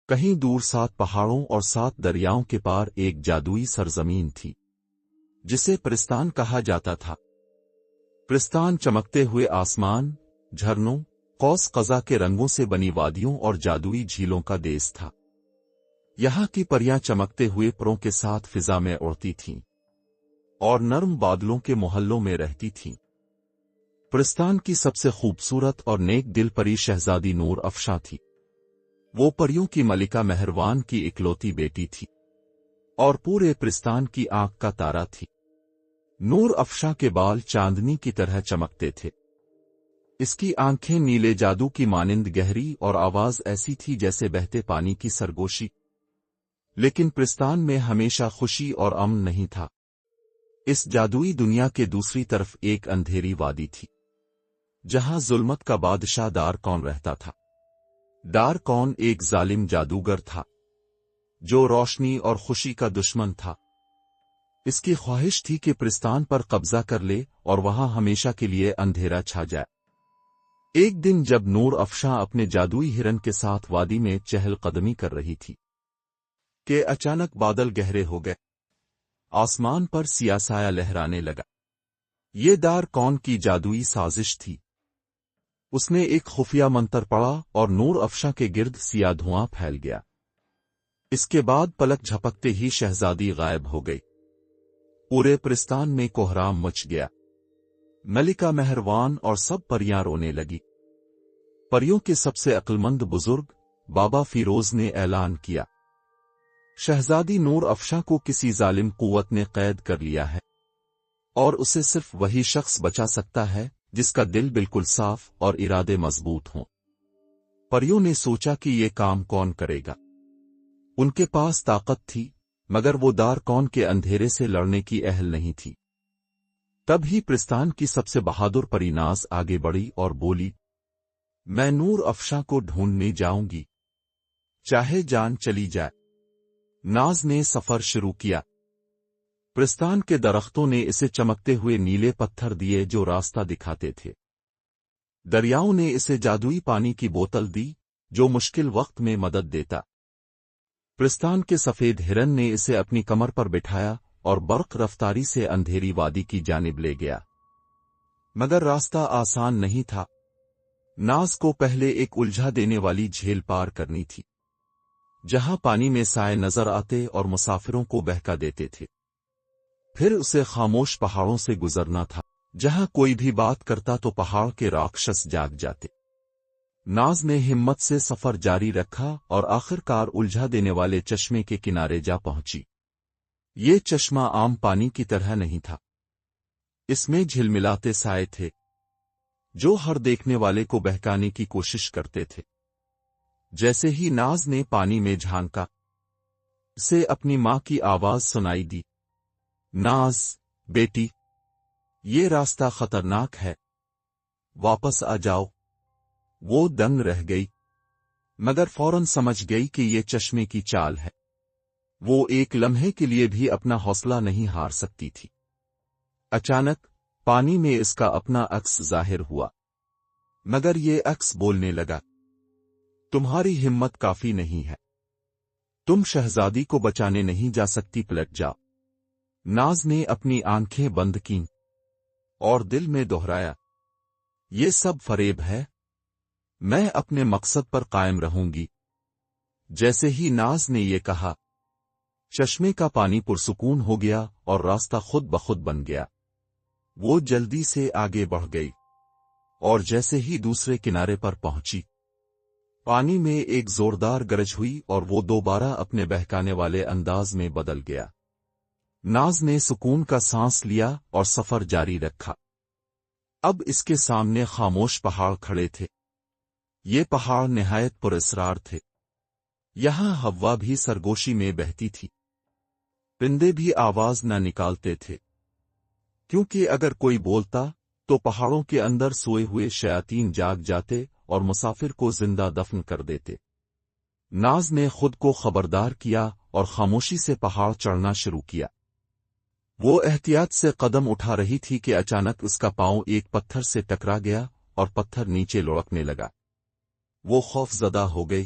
کہیں دور 7 پہاڑوں اور 7 دریاؤں کے پار ایک جادوئی سرزمین تھی جسے پرستان کہا جاتا تھا۔ پرستان چمکتے ہوئے آسمان، جھرنوں، قوس قزح کے رنگوں سے بنی وادیوں اور جادوئی جھیلوں کا دیس تھا۔ یہاں کی پریاں چمکتے ہوئے پروں کے ساتھ فضا میں اڑتی تھیں اور نرم بادلوں کے محلوں میں رہتی تھیں۔ پرستان کی سب سے خوبصورت اور نیک دل پری شہزادی نور افشاں تھی۔ وہ پریوں کی ملکہ مہروان کی اکلوتی بیٹی تھی اور پورے پرستان کی آنکھ کا تارا تھی۔ نور افشاں کے بال چاندنی کی طرح چمکتے تھے۔ اس کی آنکھیں نیلے جادو کی مانند گہری اور آواز ایسی تھی جیسے بہتے پانی کی سرگوشی۔ لیکن پرستان میں ہمیشہ خوشی اور امن نہیں تھا۔ اس جادوئی دنیا کے دوسری طرف ایک اندھیری وادی تھی جہاں ظلمت کا بادشاہ دار کون رہتا تھا۔ دار کون ایک ظالم جادوگر تھا جو روشنی اور خوشی کا دشمن تھا۔ اس کی خواہش تھی کہ پرستان پر قبضہ کر لے اور وہاں ہمیشہ کے لیے اندھیرا چھا جائے۔ ایک دن جب نور افشاں اپنے جادوئی ہرن کے ساتھ وادی میں چہل قدمی کر رہی تھی کہ اچانک بادل گہرے ہو گئے۔ آسمان پر سیاہ سایہ لہرانے لگا۔ یہ دار کون کی جادوئی سازش تھی۔ اس نے ایک خفیہ منتر پڑھا اور نور افشاں کے گرد سیاہ دھواں پھیل گیا۔ اس کے بعد پلک جھپکتے ہی شہزادی غائب ہو گئی۔ پورے پرستان میں کوہرام مچ گیا۔ ملکہ مہروان اور سب پریاں رونے لگی۔ پریوں کے سب سے عقلمند بزرگ بابا فیروز نے اعلان کیا، شہزادی نور افشاں کو کسی ظالم قوت نے قید کر لیا ہے اور اسے صرف وہی شخص بچا سکتا ہے جس کا دل بالکل صاف اور ارادے مضبوط ہوں۔ پریوں نے سوچا کہ یہ کام کون کرے گا۔ ان کے پاس طاقت تھی مگر وہ دار کون کے اندھیرے سے لڑنے کی اہل نہیں تھی۔ تب ہی پرستان کی سب سے بہادر پری ناز آگے بڑھی اور بولی، میں نور افشاں کو ڈھونڈنے جاؤں گی، چاہے جان چلی جائے۔ ناز نے سفر شروع کیا۔ پرستان کے درختوں نے اسے چمکتے ہوئے نیلے پتھر دیے جو راستہ دکھاتے تھے۔ دریاؤں نے اسے جادوئی پانی کی بوتل دی جو مشکل وقت میں مدد دیتا۔ پرستان کے سفید ہرن نے اسے اپنی کمر پر بٹھایا اور برق رفتاری سے اندھیری وادی کی جانب لے گیا۔ مگر راستہ آسان نہیں تھا۔ ناز کو پہلے ایک الجھا دینے والی جھیل پار کرنی تھی جہاں پانی میں سائے نظر آتے اور مسافروں کو بہکا دیتے تھے۔ پھر اسے خاموش پہاڑوں سے گزرنا تھا جہاں کوئی بھی بات کرتا تو پہاڑ کے راکشس جاگ جاتے۔ ناز نے ہمت سے سفر جاری رکھا اور آخر کار الجھا دینے والے چشمے کے کنارے جا پہنچی۔ یہ چشمہ عام پانی کی طرح نہیں تھا۔ اس میں جھلملاتے سائے تھے جو ہر دیکھنے والے کو بہکانے کی کوشش کرتے تھے۔ جیسے ہی ناز نے پانی میں جھانکا، اسے اپنی ماں کی آواز سنائی دی، ناز بیٹی، یہ راستہ خطرناک ہے، واپس آ جاؤ۔ وہ دنگ رہ گئی مگر فوراً سمجھ گئی کہ یہ چشمے کی چال ہے۔ وہ ایک لمحے کے لیے بھی اپنا حوصلہ نہیں ہار سکتی تھی۔ اچانک پانی میں اس کا اپنا عکس ظاہر ہوا، مگر یہ عکس بولنے لگا، تمہاری ہمت کافی نہیں ہے، تم شہزادی کو بچانے نہیں جا سکتی، پلٹ جاؤ۔ ناز نے اپنی آنکھیں بند کیں اور دل میں دہرایا، یہ سب فریب ہے، میں اپنے مقصد پر قائم رہوں گی۔ جیسے ہی ناز نے یہ کہا، چشمے کا پانی پرسکون ہو گیا اور راستہ خود بخود بن گیا۔ وہ جلدی سے آگے بڑھ گئی اور جیسے ہی دوسرے کنارے پر پہنچی، پانی میں ایک زوردار گرج ہوئی اور وہ دوبارہ اپنے بہکانے والے انداز میں بدل گیا۔ ناز نے سکون کا سانس لیا اور سفر جاری رکھا۔ اب اس کے سامنے خاموش پہاڑ کھڑے تھے۔ یہ پہاڑ نہایت پراسرار تھے۔ یہاں ہوا بھی سرگوشی میں بہتی تھی، پرندے بھی آواز نہ نکالتے تھے، کیونکہ اگر کوئی بولتا تو پہاڑوں کے اندر سوئے ہوئے شیاطین جاگ جاتے اور مسافر کو زندہ دفن کر دیتے۔ ناز نے خود کو خبردار کیا اور خاموشی سے پہاڑ چڑھنا شروع کیا۔ وہ احتیاط سے قدم اٹھا رہی تھی کہ اچانک اس کا پاؤں ایک پتھر سے ٹکرا گیا اور پتھر نیچے لڑکنے لگا۔ وہ خوف زدہ ہو گئی۔